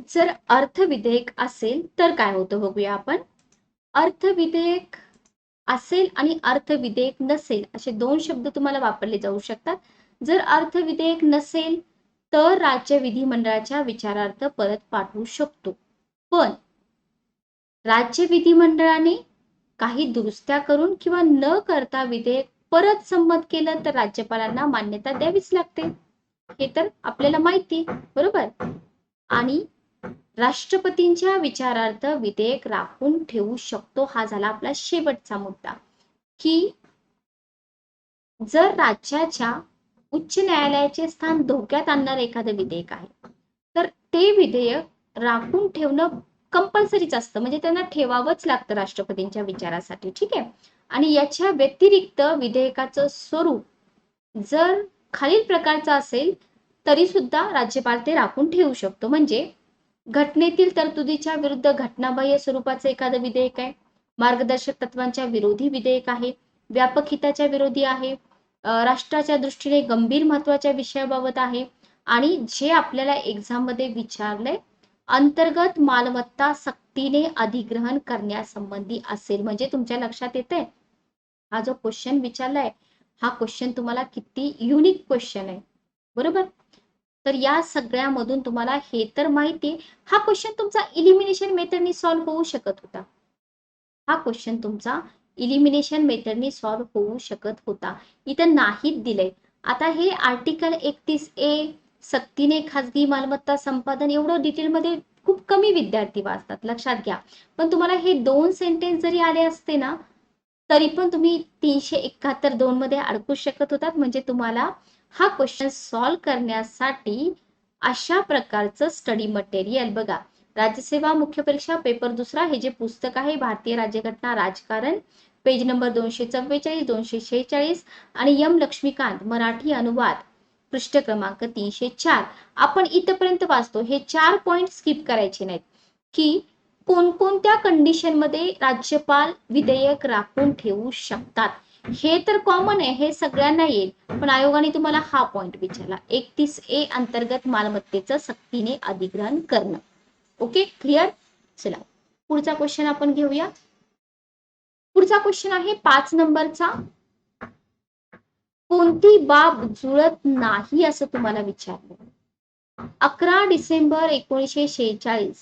जर अर्थविधेयक असेल तर काय होतं बघूया आपण. अर्थविधेयक असेल आणि अर्थविधेयक नसेल असे दोन शब्द तुम्हाला वापरले जाऊ शकतात. जर अर्थविधेयक नसेल तर राज्य विधिमंडळाच्या विचारार्थ परत पाठवू शकतो. पण राज्य विधिमंडळाने काही दुरुस्त्या करून किंवा न करता विधेयक परत संमत केलं तर राज्यपालांना मान्यता द्यावीच लागते. हे तर आपल्याला माहिती, बरोबर. आणि राष्ट्रपतींच्या विचारार्थ विधेयक राखून ठेवू शकतो. हा झाला आपला शेवटचा मुद्दा, की जर राज्याच्या उच्च न्यायालयाचे स्थान धोक्यात आणणार एखादं विधेयक आहे तर ते विधेयक राखून ठेवणं कंपल्सरीच असतं, म्हणजे त्यांना ठेवावंच लागतं राष्ट्रपतींच्या विचारासाठी. ठीक आहे. आणि याच्या व्यतिरिक्त विधेयकाचं स्वरूप जर खालील प्रकारचं असेल तरी सुद्धा राज्यपाल ते राखून ठेवू शकतो. म्हणजे घटनेतील तरतुदीच्या विरुद्ध घटनाबाह्य स्वरूपाचं एखादं विधेयक आहे, मार्गदर्शक तत्वांच्या विरोधी विधेयक आहे, व्यापक हिताच्या विरोधी आहे, राष्ट्राच्या दृष्टीने गंभीर महत्वाच्या विषयाबाबत आहे, आणि जे आपल्याला एक्झाम मध्ये विचारले अंतर्गत मालमत्ता सक्तीने अधिग्रहण करण्यासंबंधी असेल. म्हणजे तुमच्या लक्षात येते हा जो क्वेश्चन विचारलाय हा क्वेश्चन तुम्हाला किती युनिक क्वेश्चन आहे, बरोबर. तर या सगळ्यामधून तुम्हाला हे तर माहिती, हा क्वेश्चन तुमचा इलिमिनेशन मेथडनी सॉल्व्ह होऊ शकत होता. हा क्वेश्चन तुमचा इलिमिनेशन मेथडनी सॉल्व्ह होऊ शकत होता. इथं नाहीत दिलंय. आता हे आर्टिकल 31A सक्तीने खाजगी मालमत्ता संपादन एवढं डिटेलमध्ये खूप कमी विद्यार्थी वाचतात, लक्षात घ्या. पण तुम्हाला हे दोन सेंटेन्स जरी आले असते ना तरी पण तुम्ही 371(2) मध्ये अडकू शकत होतात. म्हणजे तुम्हाला हा क्वेश्चन सॉल्व्ह करण्यासाठी अशा प्रकारचं स्टडी मटेरियल बघा. राज्यसेवा मुख्य परीक्षा पेपर दुसरा हे जे पुस्तक आहे भारतीय राज्यघटना राजकारण, पेज नंबर 244 246 आणि एम लक्ष्मीकांत मराठी अनुवाद पृष्ठ क्रमांक 304. आपण इथपर्यंत वाचतो, हे 4 पॉइंट स्किप करायचे नाहीत, की कोणकोणत्या कंडिशन मध्ये राज्यपाल विधेयक राखून ठेवू शकतात. हे तर कॉमन आहे, हे सगळ्यांना येईल. पण आयोगाने तुम्हाला हा पॉइंट विचारला, 31A अंतर्गत मालमत्तेचं सक्तीने अधिग्रहण करणं. Okay, clear. चला पुढचा क्वेश्चन आपण घेऊया. पुढचा क्वेश्चन आहे 5 नंबरचा. कोणती बाब जुळत नाही असं तुम्हाला विचारलं. 11 डिसेंबर 1946,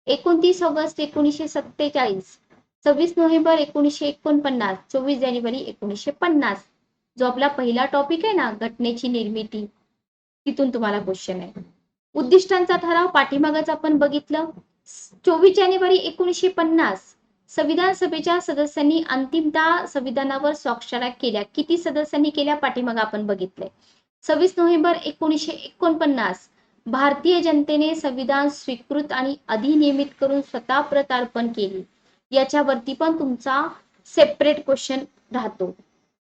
29 ऑगस्ट 1947, 26 नोव्हेंबर 1949, 24 जानेवारी 1950. जो आपला पहिला टॉपिक आहे ना घटनेची निर्मिती, तिथून तुम्हाला क्वेश्चन आहे. उद्दिष्टांचा ठराव पाठीमागच आपण बघितलं. 24 जानेवारी 1950 संविधान सभेच्या सदस्यांनी अंतिमतः संविधानावर स्वाक्षऱ्या केल्या. किती सदस्यांनी केल्या पाठीमाग आपण बघितलंय. 26 नोव्हेंबर 1949 भारतीय जनतेने संविधान स्वीकृत आणि अधिनियमित करून स्वतः प्रत अर्पण केली. याच्यावरती पण तुमचा सेपरेट क्वेश्चन राहतो.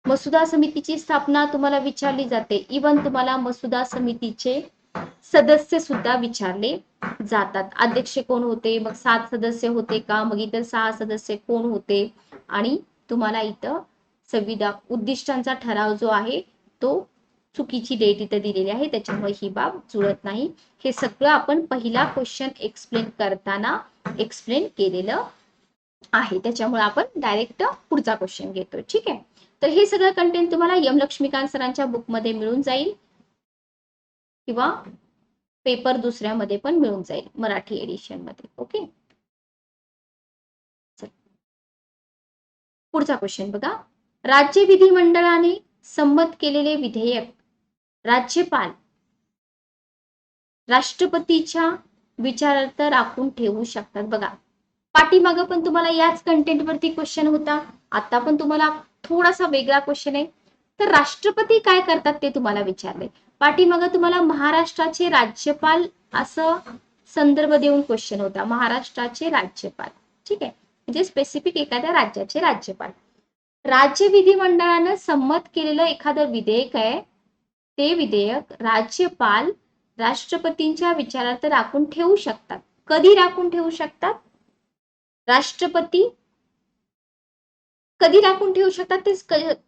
मसुदा समितीची स्थापना तुम्हाला विचारली जाते. इवन तुम्हाला मसुदा समितीचे सदस्य सुद्धा विचारले जातात. अध्यक्ष कोण होते, मग 7 सदस्य होते का, मग इतर 6 सदस्य कोण होते, आणि तुम्हाला इथं संविधान उद्दिष्टांचा ठराव जो आहे तो चुकीची डेट इथं दिलेली आहे, त्याच्यामुळे ही बाब जुळत नाही. हे सगळं आपण पहिला क्वेश्चन एक्सप्लेन करताना एक्सप्लेन केलेलं आहे, त्याच्यामुळे आपण डायरेक्ट पुढचा क्वेश्चन घेतोय. ठीक आहे. तर हे सगळं कंटेंट तुम्हाला एम लक्ष्मीकांत सरांच्या बुक मध्ये मिळून जाईल किंवा पेपर दुसऱ्यामध्ये पण मिळून जाईल, मराठी एडिशन मध्ये. ओके, पुढचा क्वेश्चन बघा. राज्य विधिमंडळाने संमत केलेले विधेयक राज्यपाल राष्ट्रपतीच्या विचारार्थ राखून ठेवू शकतात. बघा पाठीमागं पण तुम्हाला याच कंटेंट वरती क्वेश्चन होता, आता पण तुम्हाला थोडासा वेगळा क्वेश्चन आहे. तर राष्ट्रपती काय करतात ते तुम्हाला विचारले. पाठीमागं तुम्हाला महाराष्ट्राचे राज्यपाल असं संदर्भ देऊन क्वेश्चन होता, महाराष्ट्राचे राज्यपाल. ठीक आहे, म्हणजे स्पेसिफिक एखाद्या राज्याचे राज्यपाल. राज्य विधिमंडळानं संमत केलेलं एखादं विधेयक आहे, ते विधेयक राज्यपाल राष्ट्रपतींच्या विचारार्थ राखून ठेवू शकतात. कधी राखून ठेवू शकतात, राष्ट्रपती कधी राखून ठेवू शकतात ते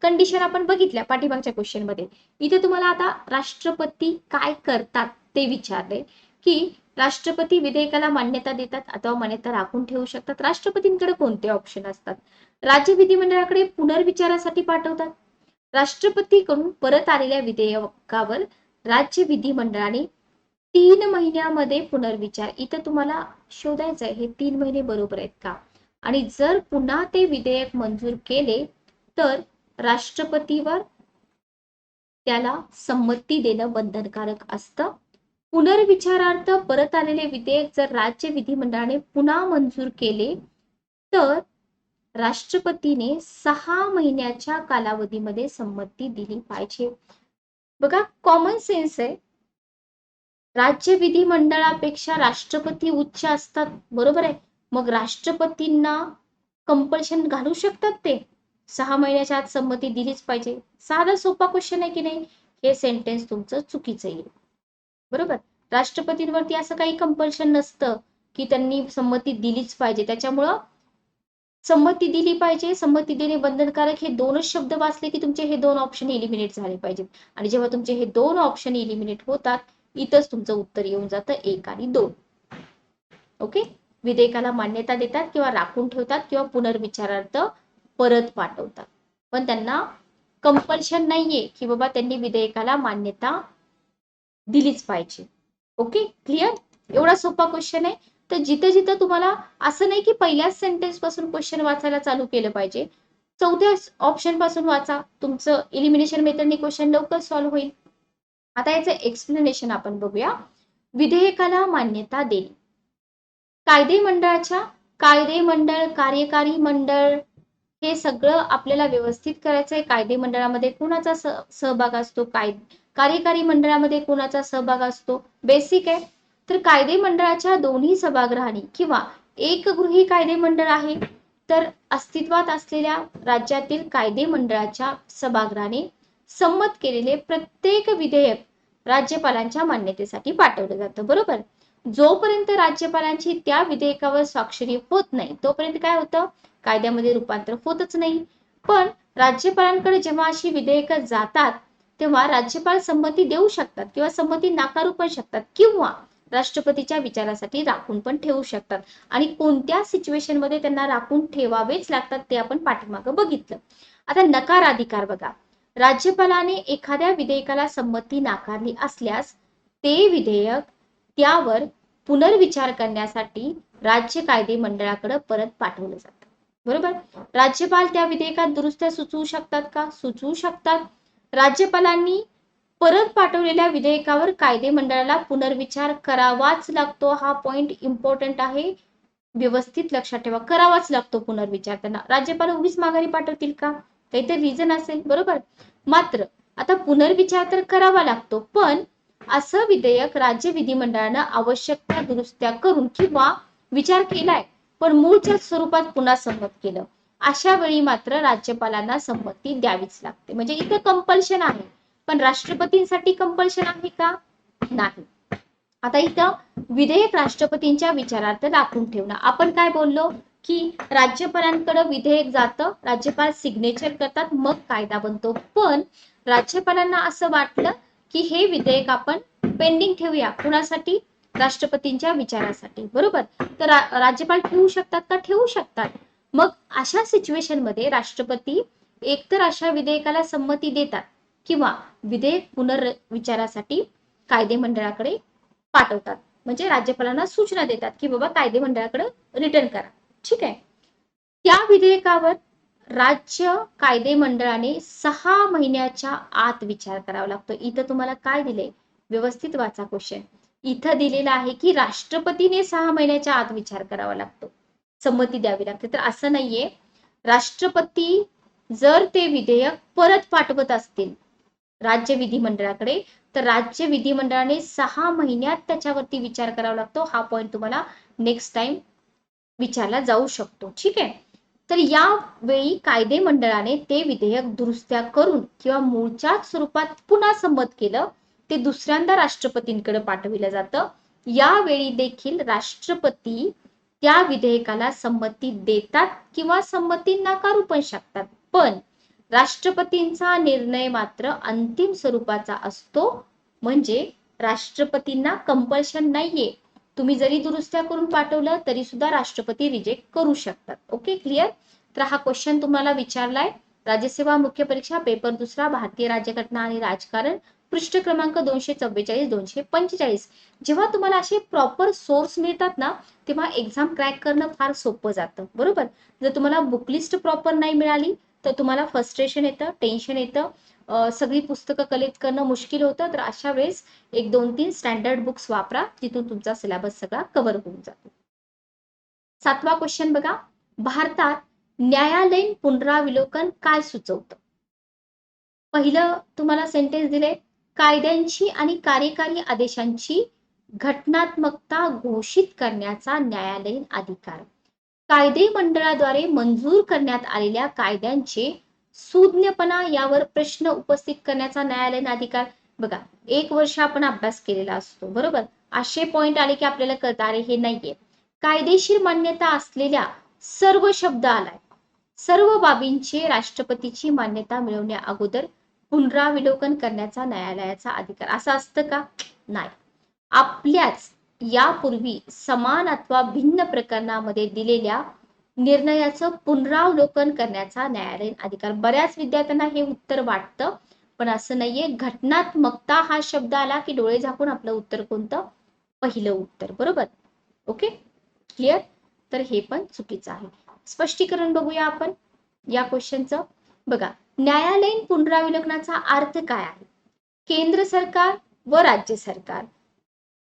कंडिशन आपण बघितल्या पाठीमागच्या क्वेश्चन मध्ये. इथे तुम्हाला आता राष्ट्रपती काय करतात ते विचारले. की राष्ट्रपती विधेयकाला मान्यता देतात अथवा मान्यता राखून ठेवू शकतात. राष्ट्रपतींकडे कोणते ऑप्शन असतात? राज्य विधिमंडळाकडे पुनर्विचारासाठी पाठवतात. राष्ट्रपतीकडून परत आलेल्या विधेयकावर राज्य विधिमंडळाने 3 महिन्यामध्ये पुनर्विचार. इथं तुम्हाला शोधायचं आहे हे 3 महिने बरोबर आहेत का, आणि जर पुन्हा ते विधेयक मंजूर केले तर राष्ट्रपतीवर त्याला संमती देणं बंधनकारक असतं. पुनर्विचारार्थ परत आलेले विधेयक जर राज्य विधिमंडळाने पुन्हा मंजूर केले तर राष्ट्रपतीने 6 महिन्याच्या कालावधीमध्ये संमती दिली पाहिजे. बघा, कॉमन सेन्स आहे. राज्य विधिमंडळापेक्षा राष्ट्रपती उच्च असतात, बरोबर आहे. मग राष्ट्रपतींना कंपल्शन घालू शकतात ते 6 महिन्याच्या आत संमती दिलीच पाहिजे. साधा सोपा क्वेश्चन आहे की नाही? हे सेंटेन्स तुमचं चुकीचं येईल, बरोबर. राष्ट्रपतींवरती असं काही कंपल्शन नसतं की त्यांनी संमती दिलीच पाहिजे. त्याच्यामुळं संमती दिली पाहिजे, संमती देणे बंधनकारक, हे दोनच शब्द वाचले की तुमचे हे 2 ऑप्शन इलिमिनेट झाले पाहिजेत. आणि जेव्हा तुमचे हे 2 ऑप्शन इलिमिनेट होतात, इथंच तुमचं उत्तर येऊन जातं 1 आणि 2. ओके. विधेयकाला मान्यता देतात किंवा राखून ठेवतात किंवा पुनर्विचारार्थ परत पाठवतात, पण त्यांना कंपल्शन नाहीये की बाबा त्यांनी विधेयकाला मान्यता दिलीच पाहिजे. Okay, clear? एवढा सोपा क्वेश्चन आहे. तर जिथं जिथं तुम्हाला असं नाही की पहिल्याच सेंटेन्स पासून क्वेश्चन वाचायला चालू केलं पाहिजे, 4थ्या ऑप्शन पासून वाचा, तुमचं इलिमिनेशन मेथडने क्वेश्चन लवकर सॉल्व्ह होईल. आता याचं एक्सप्लेनेशन आपण बघूया. विधेयकाला मान्यता देणे. कायदे मंडळ, कार्यकारी मंडळ, हे सगळं आपल्याला व्यवस्थित करायचंय. कायदे मंडळामध्ये कोणाचा सहभाग असतो, कार्यकारी मंडळामध्ये कोणाचा सहभाग असतो, बेसिक आहे. तर कायदे मंडळाच्या दोन्ही सभागृहांनी किंवा एकगृही कायदे मंडळ आहे तर अस्तित्वात असलेल्या राज्यातील कायदे मंडळाच्या सभागृहाने संमत केलेले प्रत्येक विधेयक राज्यपालांच्या मान्यतेसाठी पाठवलं जातं, बरोबर. जोपर्यंत राज्यपालांची त्या विधेयकावर स्वाक्षरी होत नाही तोपर्यंत काय होतं, कायद्यामध्ये रूपांतर होतच नाही. पण राज्यपालांकडे जेव्हा अशी विधेयकं जातात तेव्हा राज्यपाल संमती देऊ शकतात किंवा संमती नाकारू पण शकतात किंवा राष्ट्रपतीच्या विचारासाठी राखून पण ठेवू शकतात. आणि कोणत्या सिच्युएशन मध्ये त्यांना राखून ठेवावेच लागतात ते आपण पाठीमागं बघितलं. आता नकार अधिकार बघा. राज्यपालाने एखाद्या विधेयकाला संमती नाकारली असल्यास ते विधेयक त्यावर पुनर्विचार करण्यासाठी राज्य कायदे मंडळाकडे परत पाठवलं जातं, बरोबर. राज्यपाल त्या विधेयकात दुरुस्त्या सुचवू शकतात का? सुचवू शकतात. राज्यपालांनी परत पाठवलेल्या विधेयकावर कायदे मंडळाला पुनर्विचार करावाच लागतो. हा पॉइंट इम्पॉर्टंट आहे, व्यवस्थित लक्षात ठेवा. करावाच लागतो पुनर्विचार. त्यांना राज्यपाल उगीच माघारी पाठवतील का? काहीतरी रिझन असेल, बरोबर. मात्र आता पुनर्विचार तर करावा लागतो, पण असं विधेयक राज्य विधिमंडळानं आवश्यक त्या दुरुस्त्या करून किंवा विचार केलाय पण मूळच्या स्वरूपात पुन्हा संमत केलं, अशा वेळी मात्र राज्यपालांना संमती द्यावीच लागते. म्हणजे इथं कंपल्शन आहे, पण राष्ट्रपतींसाठी कंपल्शन आहे का? नाही. आता इथं विधेयक राष्ट्रपतींच्या विचारार्थ राखून ठेवणं. आपण काय बोललो की राज्यपालांकडे विधेयक जातं, राज्यपाल सिग्नेचर करतात, मग कायदा बनतो. पण राज्यपालांना असं वाटलं की हे विधेयक आपण पेंडिंग ठेवूया, कुणासाठी? राष्ट्रपतींच्या विचारासाठी, बरोबर. तर राज्यपाल ठेवू शकतात का? ठेवू शकतात. मग अशा सिच्युएशन मध्ये राष्ट्रपती एकतर अशा विधेयकाला संमती देतात किंवा विधेयक पुनर्विचारासाठी कायदे मंडळाकडे पाठवतात. म्हणजे राज्यपालांना सूचना देतात की बाबा कायदे मंडळाकडे रिटर्न करा, ठीक आहे. त्या विधेयकावर राज्य कायदे मंडळाने 6 महिन्याच्या आत विचार करावा लागतो. इथं तुम्हाला काय दिले, व्यवस्थित वाचा क्वेश्चन. इथं दिलेलं आहे की राष्ट्रपतीने 6 महिन्याच्या आत विचार करावा लागतो, संमती द्यावी लागते. तर असं नाहीये. राष्ट्रपती जर ते विधेयक परत पाठवत असतील राज्य विधिमंडळाकडे तर राज्य विधिमंडळाने 6 महिन्यात त्याच्यावरती विचार करावा लागतो. हा पॉइंट तुम्हाला नेक्स्ट टाइम विचारला जाऊ शकतो, ठीक आहे. तर यावेळी कायदे मंडळाने ते विधेयक दुरुस्त्या करून किंवा मूळच्या स्वरूपात पुन्हा संमत केलं, ते दुसऱ्यांदा राष्ट्रपतींकडे पाठविलं जातं. यावेळी देखील राष्ट्रपती त्या विधेयकाला संमती देतात किंवा संमती नाकारू पण शकतात. पण राष्ट्रपतींचा निर्णय मात्र अंतिम स्वरूपाचा असतो, म्हणजे राष्ट्रपतींना कंपल्शन नाहीये, तुम्ही जरी दुरुस्त्या करून पाठवलं तरी सुद्धा राष्ट्रपती रिजेक्ट करू शकतात. Okay, clear. तर हा क्वेश्चन तुम्हाला विचारलाय. राज्यसेवा मुख्य परीक्षा पेपर दुसरा, भारतीय राज्यघटना आणि राजकारण, पृष्ठ क्रमांक 244 245. जेव्हा तुम्हाला असे प्रॉपर सोर्स मिळतात ना, तेव्हा एक्झाम क्रॅक करणं फार सोपं जातं. बरोबर. जर तुम्हाला बुकलिस्ट प्रॉपर नाही मिळाली तर तुम्हाला फ्रस्ट्रेशन येतं, टेन्शन येतं, सगळी पुस्तकं कलेक्ट करणं मुश्किल होतं. तर अशा वेळेस 1-2-3 स्टँडर्ड बुक्स वापरा, जिथून तुमचा सिलेबस सगळा कव्हर होऊन जातो. 7वा क्वेश्चन बघा. भारतात न्यायालयीन पुनरावलोकन काय सुचवतं? पहिलं तुम्हाला सेंटेन्स दिले, कायद्यांची आणि कार्यकारी आदेशांची घटनात्मकता घोषित करण्याचा न्यायालयीन अधिकार. कायदे मंडळाद्वारे मंजूर करण्यात आलेल्या कायद्यांचे सुज्ञपणा यावर प्रश्न उपस्थित करण्याचा न्यायालयीन अधिकार. बघा, 1 वर्ष आपण अभ्यास केलेला असतो, बरोबर. असे पॉइंट आले की आपल्याला कळतं, अरे हे नाहीये. कायदेशीर मान्यता असलेल्या सर्व शब्द आलाय. सर्व बाबींची राष्ट्रपतीची मान्यता मिळवण्या अगोदर पुनरावलोकन करण्याचा न्यायालयाचा अधिकार. असं असतं का? नाही. आपल्याच यापूर्वी समान अथवा भिन्न प्रकरणामध्ये दिलेल्या निर्णयाचं पुनरावलोकन करण्याचा न्यायालयीन अधिकार. बऱ्याच विद्यार्थ्यांना हे उत्तर वाटतं, पण असं नाहीये. घटनात्मकता हा शब्द आला की डोळे झाकून आपलं उत्तर कोणतं? पहिलं उत्तर. बरोबर. Okay, clear. तर हे पण चुकीचं आहे. स्पष्टीकरण बघूया आपण या क्वेश्चनचं. बघा, न्यायालयीन पुनरावलोकनाचा अर्थ काय आहे? केंद्र सरकार व राज्य सरकार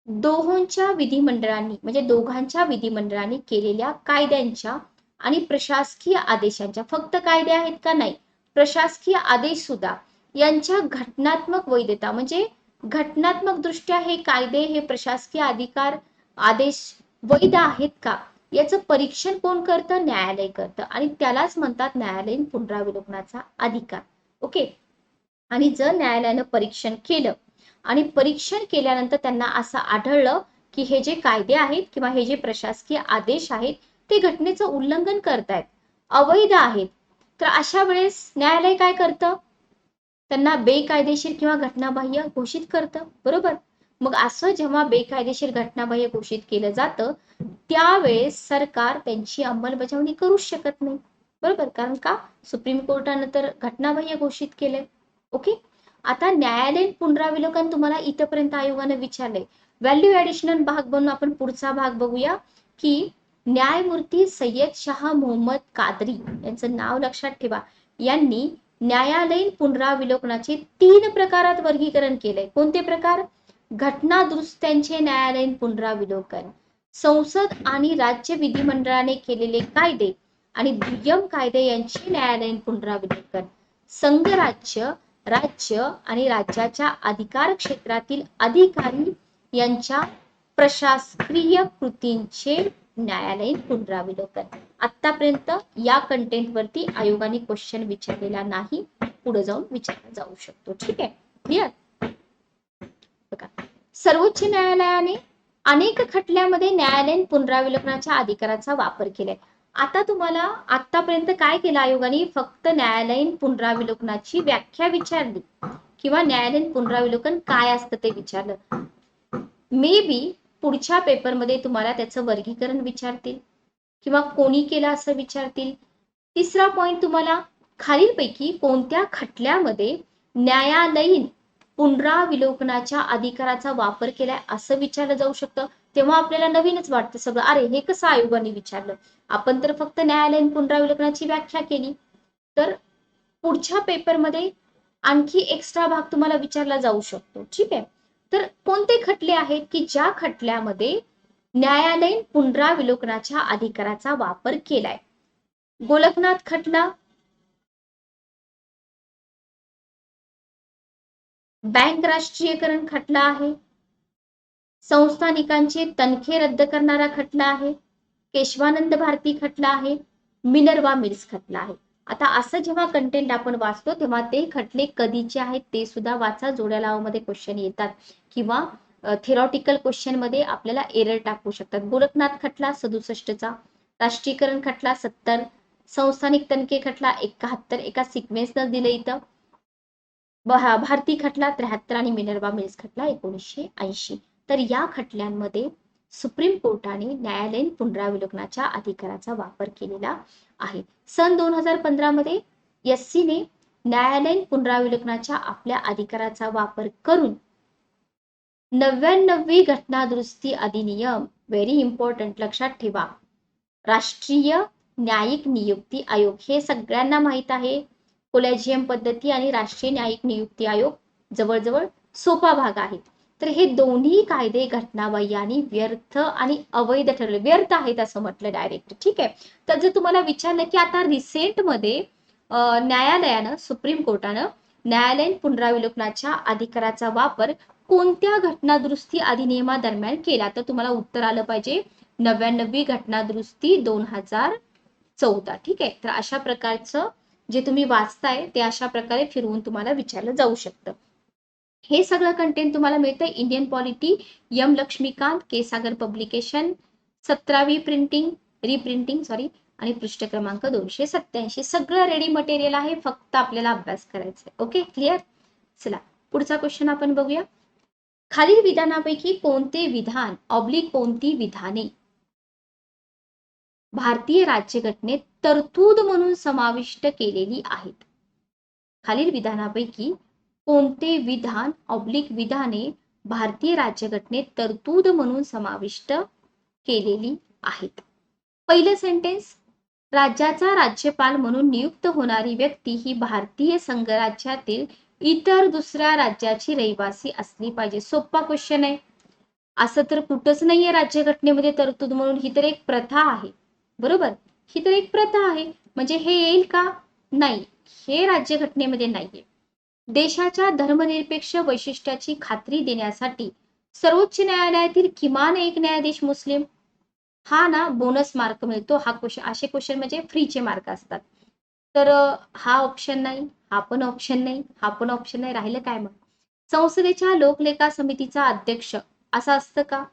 दोहोंच्या विधिमंडळांनी म्हणजे दोघांच्या विधिमंडळांनी केलेल्या कायद्यांच्या आणि प्रशासकीय आदेशांच्या, फक्त कायदे आहेत का? नाही, प्रशासकीय आदेश सुद्धा, यांच्या घटनात्मक वैधता म्हणजे घटनात्मक दृष्ट्या हे कायदे, हे प्रशासकीय अधिकार, आदेश वैध आहेत का, याचं परीक्षण कोण करतं? न्यायालय करतं. आणि त्यालाच म्हणतात न्यायालयीन पुनरावलोकनाचा अधिकार. ओके. आणि जर न्यायालयानं परीक्षण केलं आणि परीक्षण केल्यानंतर त्यांना असं आढळलं की हे जे कायदे आहेत किंवा हे जे प्रशासकीय आदेश आहेत ते घटनेचं उल्लंघन करतायत, अवैध आहेत, तर अशा वेळेस न्यायालय काय करतं? त्यांना बेकायदेशीर किंवा घटनाबाह्य घोषित करतं. बरोबर. मग असं जेव्हा बेकायदेशीर घटनाबाह्य घोषित केलं जातं त्यावेळेस सरकार त्यांची अंमलबजावणी करूच शकत नाही. बरोबर. कारण का? सुप्रीम कोर्टानं तर घटनाबाह्य घोषित केलंय. ओके. आता न्यायालयीन पुनरावलोकन तुम्हाला इथपर्यंत आयोगाने विचारले. व्हॅल्यू ऍडिशनल भाग बनवून आपण पुढचा भाग बघूया की न्यायमूर्ती सय्यद शाह मोहम्मद कादरी यांचं नाव लक्षात ठेवा. यांनी न्यायालयीन पुनरावलोकनाचे 3 प्रकारात वर्गीकरण केलंय. कोणते प्रकार? घटना दुरुस्त्यांचे न्यायालयीन पुनरावलोकन, संसद आणि राज्य विधिमंडळाने केलेले कायदे आणि दुय्यम कायदे यांचे न्यायालयीन पुनरावलोकन, संघराज्य, राज्य आणि राज्याच्या अधिकार क्षेत्रातील अधिकारी यांच्या प्रशासकीय कृतींचे न्यायालयीन पुनरावलोकन. आतापर्यंत या कंटेंट वरती आयोगाने क्वेश्चन विचारलेला नाही, पुढे जाऊन विचारला जाऊ शकतो. ठीक आहे, क्लिअर. बघा, सर्वोच्च न्यायालयाने अनेक खटल्यामध्ये न्यायालयीन पुनरावलोकनाच्या अधिकाराचा वापर केलाय. आता तुम्हाला आतापर्यंत काय केलं आयोगाने? फक्त न्यायालयीन पुनरावलोकनाची व्याख्या विचारली किंवा न्यायालयीन पुनरावलोकन काय असतं ते विचारलं. मे बी पुढच्या पेपरमध्ये तुम्हाला त्याचं वर्गीकरण विचारतील किंवा कोणी केलं असं विचारतील. तिसरा पॉइंट तुम्हाला खालीलपैकी कोणत्या खटल्यामध्ये न्यायालयीन पुनरावलोकनाच्या अधिकाराचा वापर केलाय असं विचारलं जाऊ शकतं. तेव्हा आपल्याला नवीनच वाटतं सगळं, अरे हे कसं आयोगाने विचारलं, आपण तर फक्त न्यायालयीन पुनरावलोकनाची व्याख्या केली. तर पुढच्या पेपरमध्ये आणखी एक्स्ट्रा भाग तुम्हाला विचारला जाऊ शकतो. ठीक आहे. तर कोणते खटले आहेत की ज्या खटल्यामध्ये न्यायालयीन पुनरावलोकनाच्या अधिकाराचा वापर केलाय? गोलकनाथ खटला, बँक राष्ट्रीयकरण खटला आहे, संस्थानिकांचे तनखे रद्द करणारा खटला आहे, केशवानंद भारती खटला आहे, मिनर्वा मिल्स खटला आहे. आता असं जेव्हा कंटेंट आपण वाचतो तेव्हा ते खटले कधीचे आहेत ते सुद्धा वाचा. जोड्या लावामध्ये क्वेश्चन येतात किंवा थेरॉटिकल क्वेश्चन मध्ये आपल्याला एरर टाकू शकतात. गोलकनाथ खटला 67चा, राष्ट्रीयकरण खटला 70, संस्थानिक तनखे खटला 71, एका सिक्वेन्सनं दिलं इथं. भारती खटला 73 आणि मिनर्वा मिल्स खटला 1980. तर या खटल्यांमध्ये सुप्रीम कोर्टाने न्यायालयीन पुनरावलोकनाच्या अधिकाराचा वापर केलेला आहे. सन 2015 मध्ये एससीने न्यायालयीन पुनरावलोकनाच्या आपल्या अधिकाराचा वापर करून 99वी घटना दुरुस्ती अधिनियम, व्हेरी इम्पॉर्टंट, लक्षात ठेवा, राष्ट्रीय न्यायिक नियुक्ती आयोग, हे सगळ्यांना माहित आहे. कोलॅजियम पद्धती आणि राष्ट्रीय न्यायिक नियुक्ती आयोग जवळजवळ सोपा भाग आहे. तर हे दोन्ही कायदे घटनाबाह्य व्यर्थ आणि अवैध ठरले, व्यर्थ आहेत असं म्हटलं डायरेक्ट. ठीक आहे. तर जर तुम्हाला विचारलं की आता रिसेंट मध्ये न्यायालयानं, सुप्रीम कोर्टानं न्यायालयीन पुनरावलोकनाच्या अधिकाराचा वापर कोणत्या घटना दुरुस्ती अधिनियमादरम्यान केला, तर तुम्हाला उत्तर आलं पाहिजे 99वी घटना दुरुस्ती 2014. ठीक आहे. तर अशा प्रकारचं जे तुम्ही वाचताय ते अशा प्रकारे फिरवून तुम्हाला विचारलं जाऊ शकतं. हे सगळं कंटेंट तुम्हाला मिळतंय इंडियन पॉलिटी, एम लक्ष्मीकांत, के सागर पब्लिकेशन, 17वी प्रिंटिंग, रिप्रिंटिंग सॉरी, आणि पृष्ठ क्रमांक 287. सगळं रेडी मटेरियल आहे, फक्त आपल्याला अभ्यास करायचा आहे. Okay, clear. चला पुढचा क्वेश्चन आपण बघूया. खालील विधानापैकी कोणते विधान कोणती विधाने भारतीय राज्यघटनेत तरतूद म्हणून समाविष्ट केलेली आहेत? खालील विधानापैकी कोणते विधान विधाने भारतीय राज्यघटनेत तरतूद म्हणून समाविष्ट केलेली आहेत? पहिलं सेंटेन्स, राज्याचा राज्यपाल म्हणून नियुक्त होणारी व्यक्ती ही भारतीय संघराज्यातील इतर दुसऱ्या राज्याची रहिवासी असली पाहिजे. सोपा क्वेश्चन आहे. असं तर कुठंच नाहीये राज्यघटनेमध्ये तरतूद म्हणून, ही तर एक प्रथा आहे. बरोबर, ही तर एक प्रथा आहे, म्हणजे हे येईल का? नाही, हे राज्यघटनेमध्ये नाहीये. देशाच्या धर्मनिरपेक्ष वैशिष्ट्याची खात्री देण्यासाठी सर्वोच्च न्यायालयातील किमान एक न्यायाधीश मुस्लिम, हा ना बोनस मार्क मिळतो. हा क्वेश्चन, असे क्वेश्चन म्हणजे फ्रीचे मार्क असतात. तर हा ऑप्शन नाही, हा पण ऑप्शन नाही, हा पण ऑप्शन नाही, राहिलं काय मग? संसदेच्या लोकलेखा समितीचा अध्यक्ष असं असतं का?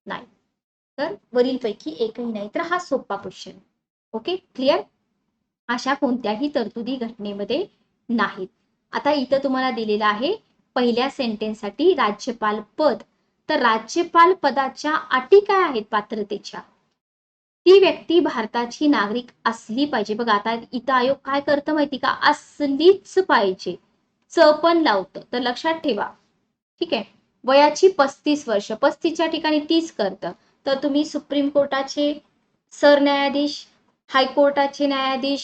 नाही. तर वरीलपैकी एकही नाही. तर हा सोपा क्वेश्चन. Okay, clear. अशा कोणत्याही तरतुदी घटनेमध्ये नाहीत. आता इथं तुम्हाला दिलेलं आहे पहिल्या सेंटेन्ससाठी राज्यपाल पद. तर राज्यपाल पदाच्या अटी काय आहेत पात्रतेच्या? ती व्यक्ती भारताची नागरिक असली पाहिजे. बघा आता इथं आयोग काय करतं माहिती का? असलीच पाहिजे, च पण लावतं. तर लक्षात ठेवा. ठीक आहे. वयाची 35 वर्ष, 35च्या ठिकाणी 30 करतं. तर तुम्ही सुप्रीम कोर्टाचे सरन्यायाधीश, हायकोर्टाचे न्यायाधीश,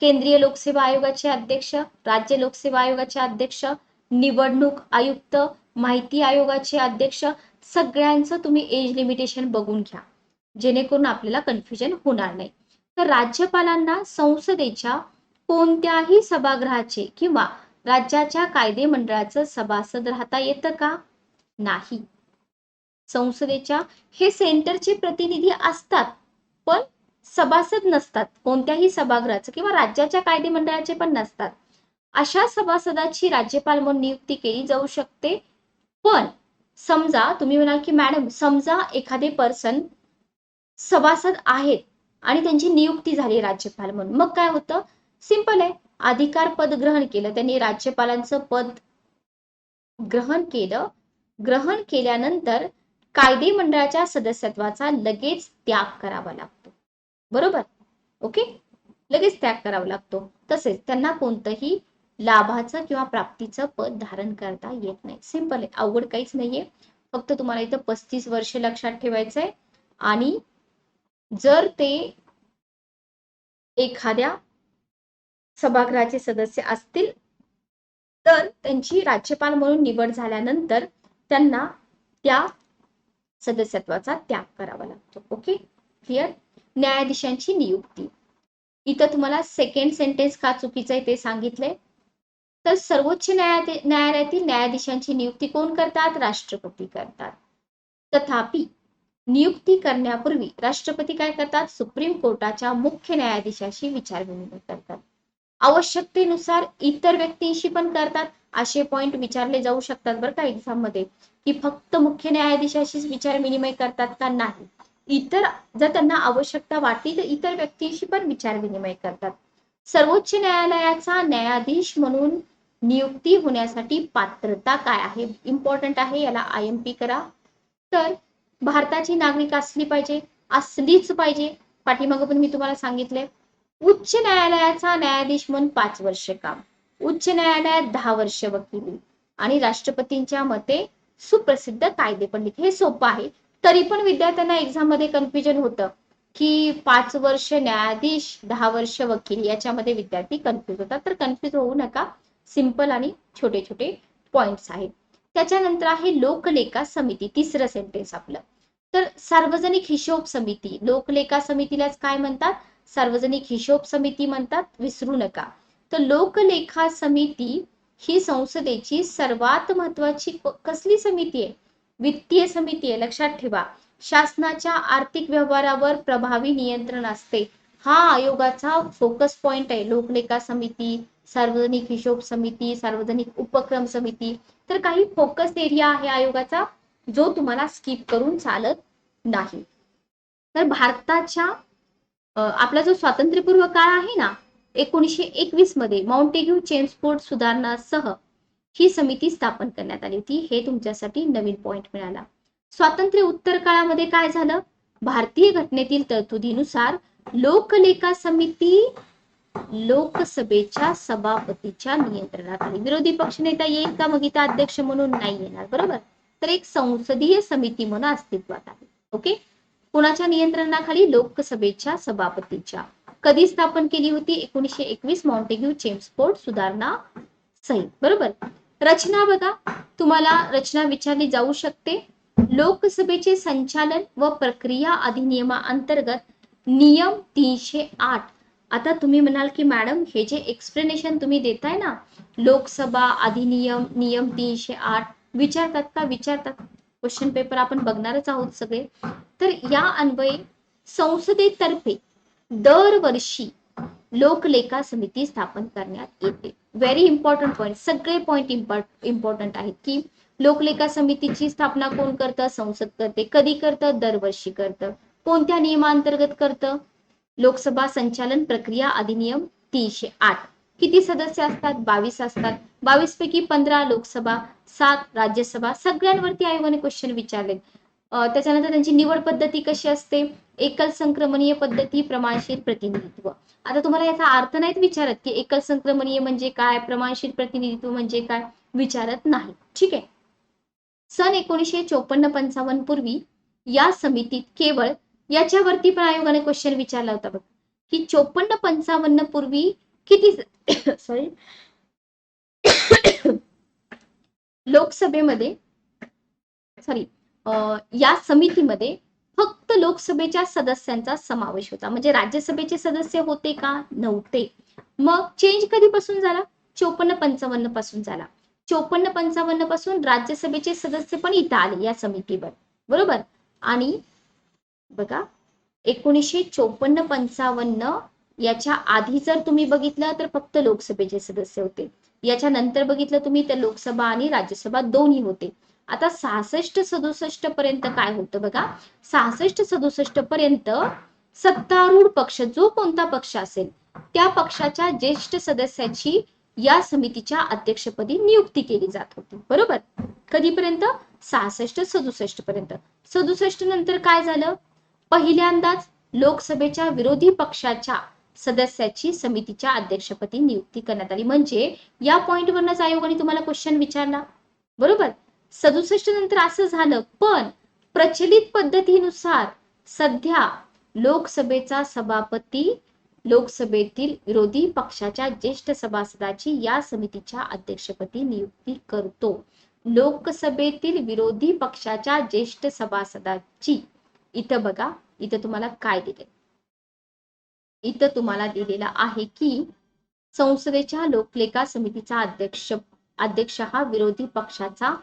केंद्रीय लोकसेवा आयोगाचे अध्यक्ष, राज्य लोकसेवा आयोगाचे अध्यक्ष, निवडणूक आयुक्त, माहिती आयोगाचे अध्यक्ष, सगळ्यांचं तुम्ही एज लिमिटेशन बघून घ्या, जेणेकरून आपल्याला कन्फ्युजन होणार नाही. तर राज्यपालांना संसदेच्या कोणत्याही सभागृहाचे किंवा राज्याच्या कायदे मंडळाचं सभासद राहता येतं का? नाही. संसदेच्या हे सेंटरचे प्रतिनिधी असतात, पण सभासद नसतात. कोणत्याही सभागृहाचं किंवा राज्याच्या कायदे मंडळाचे पण नसतात. अशा सभासदाची राज्यपाल म्हणून नियुक्ती केली जाऊ शकते. पण समजा तुम्ही म्हणाल की मॅडम, समजा एखादे पर्सन सभासद आहेत आणि त्यांची नियुक्ती झाली राज्यपाल म्हणून, मग काय होतं? सिंपल आहे, अधिकार पद ग्रहण केलं त्यांनी, राज्यपालांचं पद ग्रहण केलं. ग्रहण केल्यानंतर कायदे मंडळाच्या सदस्यत्वाचा लगेच त्याग करावा लागतो. बरोबर, ओके, लगेच त्याग करावा लागतो. तसेच त्यांना कोणतंही लाभाचं किंवा प्राप्तीचं पद धारण करता येत नाही. सिंपल आहे, अवघड काहीच नाहीये. फक्त तुम्हाला इथं 35 वर्ष लक्षात ठेवायचंय. आणि जर ते एखाद्या सभागृहाचे सदस्य असतील तर त्यांची राज्यपाल म्हणून निवड झाल्यानंतर त्यांना त्या सदस्यत्वाचा त्याग करावा लागतो. Okay, clear. न्यायाधीशांची नियुक्ती, इथं तुम्हाला सेकंड सेंटेन्स का चुकीचं आहे ते सांगितलंय. तर सर्वोच्च न्यायालयातील न्यायाधीशांची नियुक्ती कोण करतात? राष्ट्रपती करतात. तथापि नियुक्ती करण्यापूर्वी राष्ट्रपती काय करतात? सुप्रीम कोर्टाच्या मुख्य न्यायाधीशाशी विचारविनिमय करतात. आवश्यकतेनुसार इतर व्यक्तींशी पण करतात. असे पॉइंट विचारले जाऊ शकतात बरं का एक्झाम मध्ये, की फक्त मुख्य न्यायाधीशाशीच विचार विनिमय करतात का? नाही, इतर जर त्यांना आवश्यकता वाटली तर इतर व्यक्तींशी पण विचार विनिमय करतात. सर्वोच्च न्यायालयाचा न्यायाधीश म्हणून नियुक्ती होण्यासाठी पात्रता काय आहे? इम्पॉर्टंट आहे, याला IMP करा. तर भारताची नागरिक असली पाहिजे, असलीच पाहिजे. पाठीमागं पण मी तुम्हाला सांगितले. उच्च न्यायालयाचा न्यायाधीश म्हणून 5 वर्ष काम, उच्च न्यायालयात 10 वर्ष वकिली आणि राष्ट्रपतींच्या मते सुप्रसिद्ध कायदे पंडित. हे सोपं आहे. तरी पण विद्यार्थ्यांना एक्झाम मध्ये कन्फ्युजन होतं की 5 वर्ष न्यायाधीश 10 वर्ष वकील, याच्यामध्ये विद्यार्थी कन्फ्युज होतात. तर कन्फ्युज होऊ नका, सिंपल आणि छोटे छोटे पॉइंट्स आहेत. त्याच्यानंतर आहे लोकलेखा समिती, तिसरं सेंटेन्स आपलं. तर सार्वजनिक हिशोब समिती, लोकलेखा समितीलाच काय म्हणतात? सार्वजनिक हिशोब समिती म्हणतात, विसरू नका. तर लोकलेखा समिती ही संसदेची सर्वात महत्वाची कसली समिती आहे? वित्तीय समिती आहे, लक्षात ठेवा. शासनाच्या आर्थिक व्यवहारावर प्रभावी नियंत्रण असते. हा आयोगाचा फोकस पॉइंट आहे. लोकलेखा समिती, सार्वजनिक हिशोब समिती, सार्वजनिक उपक्रम समिती. तर काही फोकस एरिया आहे आयोगाचा, जो तुम्हाला स्किप करून चालत नाही. तर भारताच्या आपला जो स्वातंत्र्यपूर्व काळ आहे ना, 1921 मध्ये माउंटेग्यू चेम्सफोर्ड सुधारणासह ही समिती स्थापन करण्यात आली होती. हे तुमच्यासाठी नवीन पॉइंट मिळाला. स्वातंत्र्य उत्तर काळामध्ये काय झालं? भारतीय घटनेतील तरतुदीनुसार लोकलेखा समिती लोकसभेच्या सभापतीच्या नियंत्रणात आली. विरोधी पक्षनेता येईल का मग इथं अध्यक्ष म्हणून? नाही येणार, बरोबर. तर एक संसदीय समिती म्हणून अस्तित्वात आहे. ओके, कोणाच्या नियंत्रणाखाली? लोकसभेच्या सभापतीच्या. कधी स्थापन केली होती? 1921 माउंटेग्यू चेम्सफोर्ड सुधारणा सहित, बरोबर. रचना बघा, तुम्हाला रचना विचारली जाऊ शकते. लोकसभेचे संचालन व प्रक्रिया अधिनियमाअंतर्गत नियम 308. आता तुम्ही म्हणाल की मॅडम हे जे एक्सप्लेनेशन तुम्ही देताय ना, लोकसभा अधिनियम, नियम 308 विचारतात का? विचारतात. क्वेश्चन पेपर आपण बघणारच आहोत सगळे. तर या अन्वये संसदेतर्फे दरवर्षी लोकलेखा समिती स्थापन करण्यात येते. व्हेरी इम्पॉर्टंट पॉइंट, सगळे पॉइंट इम्पॉर्टंट आहेत की लोकलेखा समितीची स्थापना कोण करतं? संसद करते. कधी करतं? दरवर्षी करतं. कोणत्या नियमांतर्गत करतं? लोकसभा संचालन प्रक्रिया अधिनियम 308. किती सदस्य असतात? 22 असतात. 22 पैकी 15 लोकसभा, 7 राज्यसभा. सगळ्यांवरती आयोगाने क्वेश्चन विचारले. त्याच्यानंतर त्यांची निवड पद्धती कशी असते? एकल संक्रमणीय पद्धती, प्रमाणशीर प्रतिनिधित्व. आता तुम्हाला याचा अर्थ नाहीत विचारत की एकल संक्रमणीय म्हणजे काय, प्रमाणशीर प्रतिनिधित्व म्हणजे काय, विचारत नाही. ठीक आहे. सन 1954-55 पूर्वी या समितीत केवळ याच्यावरती पण आयोगाने क्वेश्चन विचारला होता बघ की 54-55 पूर्वी किती सॉरी लोकसभेमध्ये सॉरी या समितीमध्ये फक्त लोकसभेच्या सदस्यांचा समावेश होता. म्हणजे राज्यसभेचे सदस्य होते का? नव्हते. मग चेंज कधीपासून झाला? 54-55 पासून झाला. 54-55 पासून राज्यसभेचे सदस्य पण इथं आले या समितीवर, बरोबर. आणि बघा 1954-55 याच्या आधी जर तुम्ही बघितलं तर फक्त लोकसभेचे सदस्य होते. याच्यानंतर बघितलं तुम्ही तर लोकसभा आणि राज्यसभा दोन्ही होते. आता 66-67 पर्यंत काय होतं बघा, 66-67 पर्यंत सत्तारूढ पक्ष, जो कोणता पक्ष असेल त्या पक्षाच्या ज्येष्ठ सदस्याची या समितीच्या अध्यक्षपदी नियुक्ती केली जात होती, बरोबर. कधीपर्यंत? 66-67 पर्यंत. 67 नंतर काय झालं? पहिल्यांदाच लोकसभेच्या विरोधी पक्षाच्या सदस्याची समितीच्या अध्यक्षपदी नियुक्ती करण्यात आली. म्हणजे या पॉइंटवरच आयोगाने तुम्हाला क्वेश्चन विचारला, बरोबर. 67 नंतर असं झालं, पण प्रचलित पद्धतीनुसार सध्या लोकसभेचा सभापती लोकसभेतील विरोधी पक्षाच्या ज्येष्ठ सभासदाची या समितीच्या अध्यक्षपदी नियुक्ती करतो. लोकसभेतील विरोधी पक्षाच्या ज्येष्ठ सभासदाची. इथं बघा, इथं तुम्हाला काय दिले? इथं तुम्हाला दिलेला आहे की संसदेच्या लोकलेखा समितीचा अध्यक्ष हा विरोधी पक्षाचा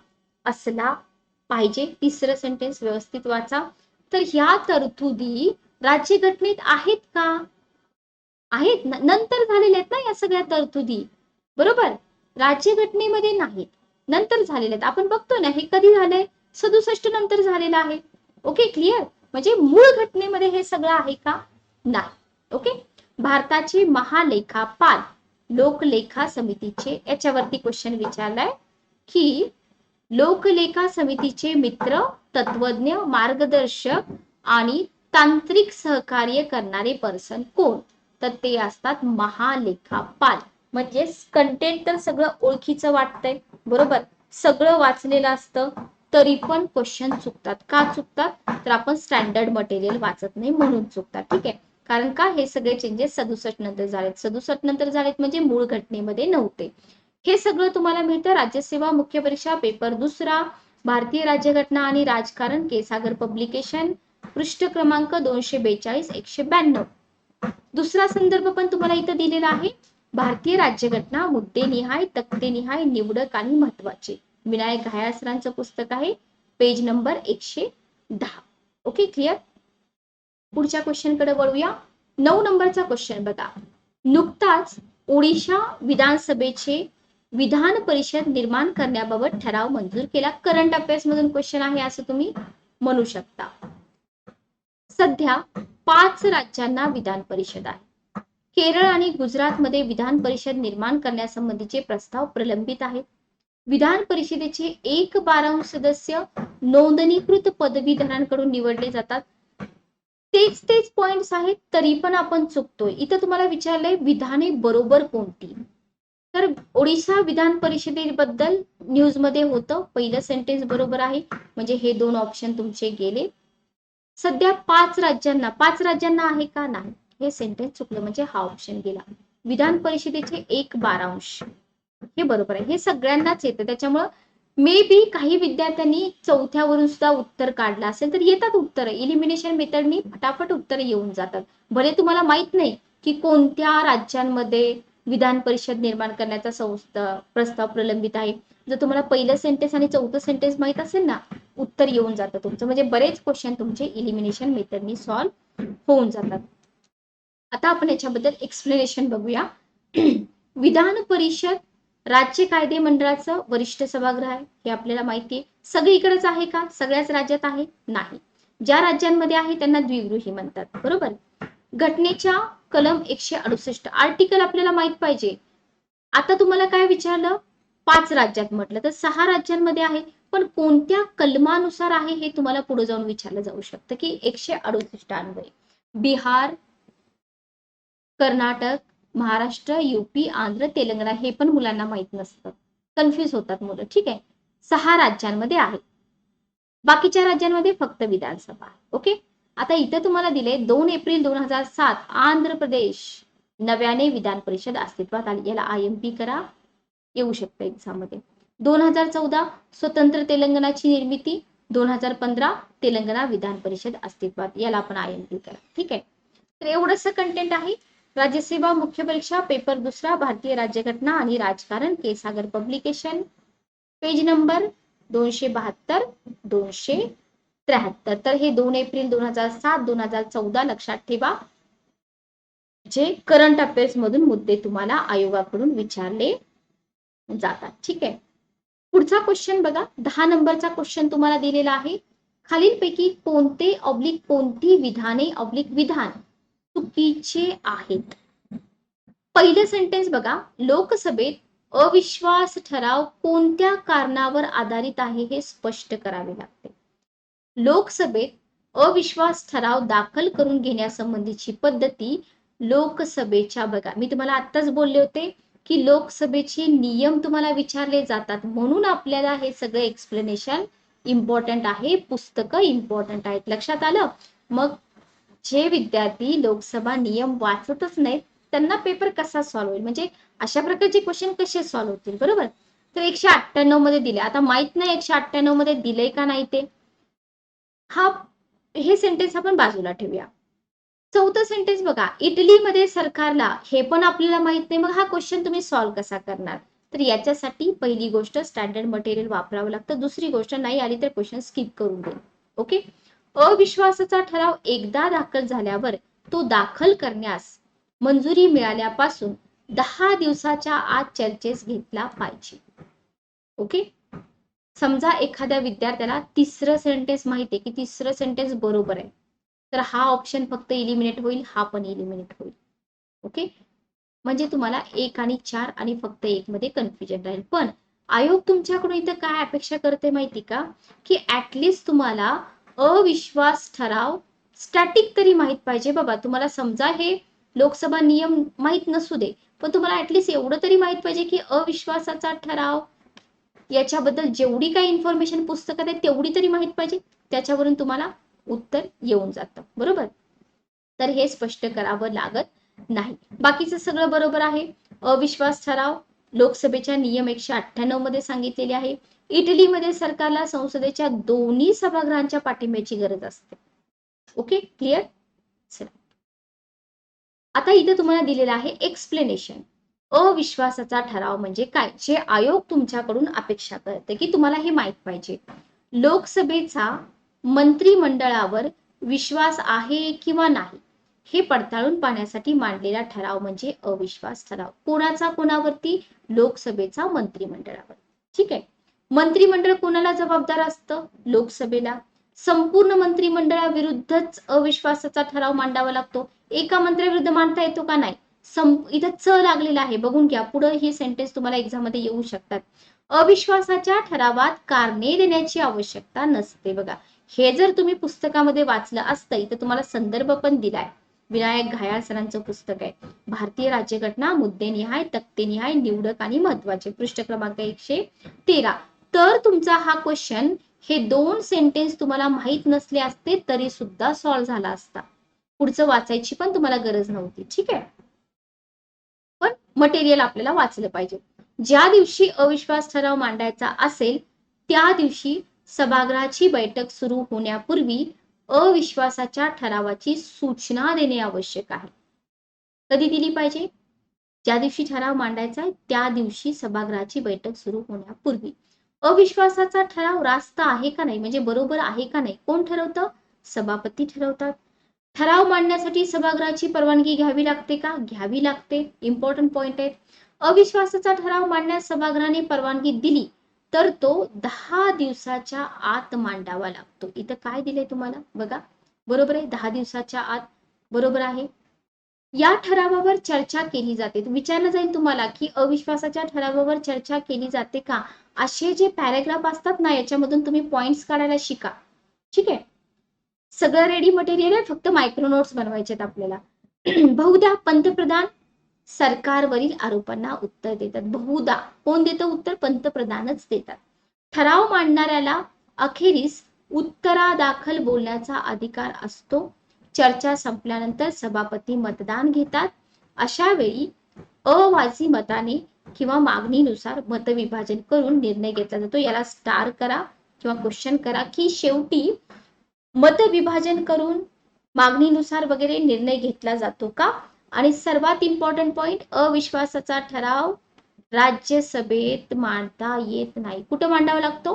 असला पाहिजे. तिसरं सेंटेन्स व्यवस्थित वाचा. तर ह्या तरतुदी राज्यघटनेत आहेत का? आहेत, नंतर झालेल्या आहेत ना या सगळ्या तरतुदी, बरोबर. राज्यघटनेमध्ये नाहीत, नंतर झालेल्या आहेत. आपण बघतो ना हे कधी झालंय? 67 नंतर झालेलं आहे. Okay, clear. म्हणजे मूळ घटनेमध्ये हे सगळं आहे का? नाही. ओके. भारताचे महालेखापाल लोकलेखा समितीचे, याच्यावरती क्वेश्चन विचारलाय की लोकलेखा समितीचे मित्र, तत्वज्ञ, मार्गदर्शक आणि तांत्रिक सहकार्य करणारे पर्सन कोण? तर ते असतात महालेखापाल. म्हणजे कंटेंट तर सगळं ओळखीचं वाटतंय, बरोबर, सगळं वाचलेलं असतं, तरी पण क्वेश्चन चुकतात. का चुकतात? तर आपण स्टँडर्ड मटेरियल वाचत नाही म्हणून चुकतात. ठीक आहे, कारण का हे सगळे चेंजेस 67 नंतर झालेत. 67 नंतर झालेत म्हणजे मूळ घटनेमध्ये नव्हते. हे सगळं तुम्हाला मिळतं राज्यसेवा मुख्य परीक्षा पेपर दुसरा, भारतीय राज्यघटना आणि राजकारण, केसागर पब्लिकेशन, पृष्ठ क्रमांक 242 192. दुसरा संदर्भ पण तुम्हाला इथं दिलेला आहे, भारतीय राज्यघटना मुद्देनिहाय, तक्तेनिहाय, निवडक आणि महत्वाचे, विनायक घायाळ सरांचं पुस्तक आहे, पेज नंबर 110. Okay, clear. पुढच्या क्वेश्चन कडे वळूया. 9 नंबरचा क्वेश्चन बघा. नुकताच ओडिशा विधानसभेचे विधान परिषद निर्माण करण्याबाबत ठराव मंजूर केला. करंट अफेअर्स मधून क्वेश्चन आहे असं तुम्ही म्हणू शकता. सध्या 5 राज्यांना विधान परिषद आहे. केरळ आणि गुजरातमध्ये विधान परिषद निर्माण करण्यासंबंधीचे प्रस्ताव प्रलंबित आहेत. विधान परिषदेचे 1/12 सदस्य नोंदणीकृत पदवीधरांकडून निवडले जातात. तेच पॉइंट्स आहेत, तरी पण आपण चुकतोय. इथं तुम्हाला विचारलंय विधाने बरोबर कोणती, तर ओडिशा विधान परिषदेबद्दल न्यूज मध्ये होतं, पहिलं सेंटेन्स बरोबर आहे, म्हणजे हे 2 ऑप्शन तुमचे गेले. सध्या 5 राज्यांना आहे का? नाही, हे सेंटेन्स चुकलं, म्हणजे हा ऑप्शन गेला. विधान परिषदेचे 1/12 हे बरोबर आहे, हे सगळ्यांनाच येतं. त्याच्यामुळं मे बी काही विद्यार्थ्यांनी चौथ्यावरून सुद्धा उत्तर काढलं असेल, तर येतात उत्तर, इलिमिनेशन मेथडनी फटाफट उत्तर येऊन जातात. भले तुम्हाला माहित नाही की कोणत्या राज्यांमध्ये विधान परिषद निर्माण करण्याचा प्रस्ताव प्रलंबित आहे. जर तुम्हाला पहिलं सेंटेन्स आणि चौथं सेंटेन्स माहित असेल ना, उत्तर येऊन जातं तुमचं. म्हणजे बरेच क्वेश्चन तुमचे इलिमिनेशन मेथडनी सॉल्व्ह होऊन जातात. आता आपण याच्याबद्दल एक्सप्लेनेशन बघूया. विधान परिषद राज्य कायदे मंडळाचं वरिष्ठ सभागृह आहे, हे आपल्याला माहिती आहे. सगळीकडेच आहे का? सगळ्याच राज्यात आहे? नाही. ज्या राज्यांमध्ये आहे त्यांना द्विगृही म्हणतात, बरोबर. घटनेच्या कलम 168 आर्टिकल आपल्याला माहित पाहिजे. आता तुम्हाला काय विचारलं, 5 राज्यात म्हटलं तर 6 राज्यांमध्ये आहे, पण कोणत्या कलमानुसार आहे हे तुम्हाला पुढे जाऊन विचारलं जाऊ शकतं की 168 अन्वये. बिहार, कर्नाटक, महाराष्ट्र, यूपी, आंध्र, तेलंगणा हे पण मुलांना माहित नसतं, कन्फ्युज होतात मुलं. ठीक आहे, 6 राज्यांमध्ये आहे, बाकीच्या राज्यांमध्ये फक्त विधानसभा. ओके, आता इथं तुम्हाला दिले 2 एप्रिल 2007 आंध्र प्रदेश नव्याने विधान परिषद अस्तित्वात आली. याला IMP करा, येऊ शकतं एक्झाम मध्ये. 2014 स्वतंत्र तेलंगणाची निर्मिती, 2015 तेलंगणा विधान परिषद अस्तित्वात, याला आपण IMP करा. ठीक आहे, तर एवढंच कंटेंट आहे. राज्यसेवा मुख्य परीक्षा पेपर दुसरा, भारतीय राज्यघटना आणि राजकारण, केसागर पब्लिकेशन, पेज नंबर 272 273. तर हे 2 एप्रिल 2007 2014 लक्षात ठेवा, जे करंट अफेअर्स मधून मुद्दे तुम्हाला आयोगाकडून विचारले जातात. ठीक आहे, पुढचा क्वेश्चन बघा. 10 नंबरचा क्वेश्चन तुम्हाला दिलेला आहे. खालीलपैकी कोणते ऑब्लिक कोणती विधाने ऑब्लिक विधान चुकीचे आहेत? पहिलं सेंटेन्स बघा, लोकसभेत अविश्वास ठराव कोणत्या कारणावर आधारित आहे हे स्पष्ट करावे लागते. लोकसभेत अविश्वास ठराव दाखल करून घेण्यासंबंधीची पद्धती लोकसभेच्या, बघा मी तुम्हाला आत्ताच बोलले होते की लोकसभेचे नियम तुम्हाला विचारले जातात, म्हणून आपल्याला हे सगळे एक्सप्लेनेशन इम्पॉर्टंट आहे, पुस्तकं इम्पॉर्टंट आहेत. लक्षात आलं? मग जे विद्यार्थी लोकसभा नियम वाचतच नाहीत त्यांना पेपर कसा सॉल्व्ह होईल, म्हणजे अशा प्रकारचे क्वेश्चन कसे सॉल्व्ह होतील, बरोबर. तर 198 मध्ये दिले, आता माहित नाही 198 मध्ये दिले का नाही ते. हे सेंटेन्स आपण बाजूला ठेवूया. चौथं सेंटेन्स बघा, इटलीमध्ये सरकारला, हे पण आपल्याला माहित नाही, मग हा क्वेश्चन तुम्ही सॉल्व्ह कसा करणार? तर याच्यासाठी पहिली गोष्ट स्टँडर्ड मटेरियल वापरावं लागतं, दुसरी गोष्ट नाही आली तर क्वेश्चन स्किप करून दे. ओके, अविश्वासाचा ठराव एकदा दाखल झाल्यावर तो दाखल करण्यास मंजुरी मिळाल्यापासून 10 दिवसाच्या आत चर्चेस घेतला पाहिजे. ओके, समजा एखाद्या विद्यार्थ्याला तिसरं सेंटेन्स माहिती आहे की तिसरं सेंटेन्स बरोबर आहे, तर हा ऑप्शन फक्त इलिमिनेट होईल, हा पण इलिमिनेट होईल. ओके, म्हणजे तुम्हाला 1 आणि 4 आणि फक्त 1 मध्ये कन्फ्युजन राहील. पण आयोग तुमच्याकडून इथं काय अपेक्षा करते माहिती का, की ऍटलिस्ट तुम्हाला अविश्वास ठराव स्टॅटिक तरी माहित पाहिजे. बाबा तुम्हाला समजा हे लोकसभा नियम माहित नसू दे, पण तुम्हाला ऍटलिस्ट एवढं तरी माहित पाहिजे की अविश्वासाचा ठराव याच्याबद्दल जेवढी काही इन्फॉर्मेशन पुस्तकात आहे तेवढी तरी माहित पाहिजे. त्याच्यावरून तुम्हाला उत्तर येऊन जातं. बरोबर. तर हे स्पष्ट करावं लागत नाही. बाकीचं सगळं बरोबर आहे. अविश्वास ठराव लोकसभेच्या नियम 198 मध्ये सांगितलेले आहे. इटलीमध्ये सरकारला संसदेच्या दोन्ही सभागृहांच्या पाठिंब्याची गरज असते. Okay, clear. चला, आता इथे तुम्हाला दिलेलं आहे एक्सप्लेनेशन. अविश्वासाचा ठराव म्हणजे काय, जे आयोग तुमच्याकडून अपेक्षा करते की तुम्हाला हे माहित पाहिजे. लोकसभेचा मंत्रिमंडळावर विश्वास आहे किंवा नाही हे पडताळून पाहण्यासाठी मांडलेला ठराव म्हणजे अविश्वास ठराव. कोणाचा कोणावरती? लोकसभेचा मंत्रिमंडळावर. ठीक आहे. मंत्रिमंडळ कोणाला जबाबदार असतं? लोकसभेला. संपूर्ण मंत्रिमंडळाविरुद्धच अविश्वासाचा ठराव मांडावा लागतो. एका मंत्र्याविरुद्ध मांडता येतो का? नाही. इथं च लागलेला आहे, बघून घ्या. पुढे ही सेंटेन्स तुम्हाला एक्झाम मध्ये येऊ शकतात. अविश्वासाच्या ठरावात कारणे देण्याची आवश्यकता नसते. बघा, हे जर तुम्ही पुस्तकामध्ये वाचलं असतं, इथं तुम्हाला संदर्भ पण दिलाय. विनायक घायाळ सरांचं पुस्तक आहे, भारतीय राज्यघटना मुद्देनिहाय, तक्तेनिहाय, निवडक आणि महत्वाचे, पृष्ठ क्रमांक 113. तर तुमचा हा क्वेश्चन हे 2 सेंटेन्स तुम्हाला माहित नसले असते तरी सुद्धा सॉल्व्ह झाला असता. पुढचं वाचायची पण तुम्हाला गरज नव्हती. ठीक आहे. पण मटेरियल आपल्याला वाचलं पाहिजे. ज्या दिवशी अविश्वास ठराव मांडायचा असेल त्या दिवशी सभागृहाची बैठक सुरू होण्यापूर्वी अविश्वासाच्या ठरावाची सूचना देणे आवश्यक आहे. कधी दिली पाहिजे? ज्या दिवशी ठराव मांडायचा आहे त्या दिवशी सभागृहाची बैठक सुरू होण्यापूर्वी. अविश्वासाचा ठराव रास्त आहे का नाही, म्हणजे बरोबर आहे का नाही, कोण ठरवतं? सभापती ठरवतात. ठराव मांडण्यासाठी सभागृहाची परवानगी घ्यावी लागते का? घ्यावी लागते. इम्पॉर्टंट पॉइंट आहे. अविश्वासाचा ठराव मांडण्यास सभागृहाने परवानगी दिली तर तो 10 दिवसाच्या आत मांडावा लागतो. इथं काय दिलंय तुम्हाला बघा. बरोबर आहे, 10 दिवसाच्या आत. बरोबर आहे. या ठरावावर चर्चा केली जाते. विचारलं जाईल तुम्हाला की अविश्वासाच्या ठरावावर चर्चा केली जाते का? असे जे पॅराग्राफ असतात ना, याच्यामधून तुम्ही पॉइंट्स काढायला शिका. ठीक आहे. सगळं रेडी मटेरियल आहे, फक्त मायक्रो नोट्स बनवायचे आहेत आपल्याला. बहुधा पंतप्रधान सरकारवरील आरोपांना उत्तर देतात. बहुधा कोण देतं उत्तर? पंतप्रधानच देतात. ठराव मांडणाऱ्याला अखेरीस उत्तरादाखल बोलण्याचा अधिकार असतो. चर्चा संपल्यानंतर सभापती मतदान घेतात. अशा वेळी अवाजी मताने किंवा मागणीनुसार मतविभाजन करून निर्णय घेतला जातो. याला स्टार करा किंवा क्वेश्चन करा की शेवटी मतविभाजन करून मागणीनुसार वगैरे निर्णय घेतला जातो का? आणि सर्वात इम्पॉर्टंट पॉइंट, अविश्वासाचा ठराव राज्यसभेत मांडता येत नाही. कुठं मांडावा लागतो?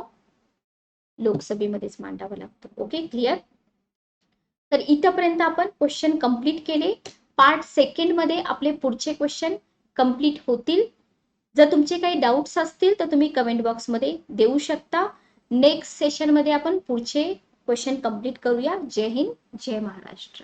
लोकसभेमध्येच मांडावा लागतो. Okay, clear. तर इथपर्यंत आपण क्वेश्चन कंप्लीट केले. पार्ट सेकंड मध्ये आपले पुढचे क्वेश्चन कंप्लीट होतील. जर तुमचे काही डाउट्स असतील तर तुम्ही कमेंट बॉक्स मध्ये देऊ शकता. नेक्स्ट सेशन मध्ये आपण पुढचे क्वेश्चन कंप्लीट करूया. जय हिंद, जय महाराष्ट्र.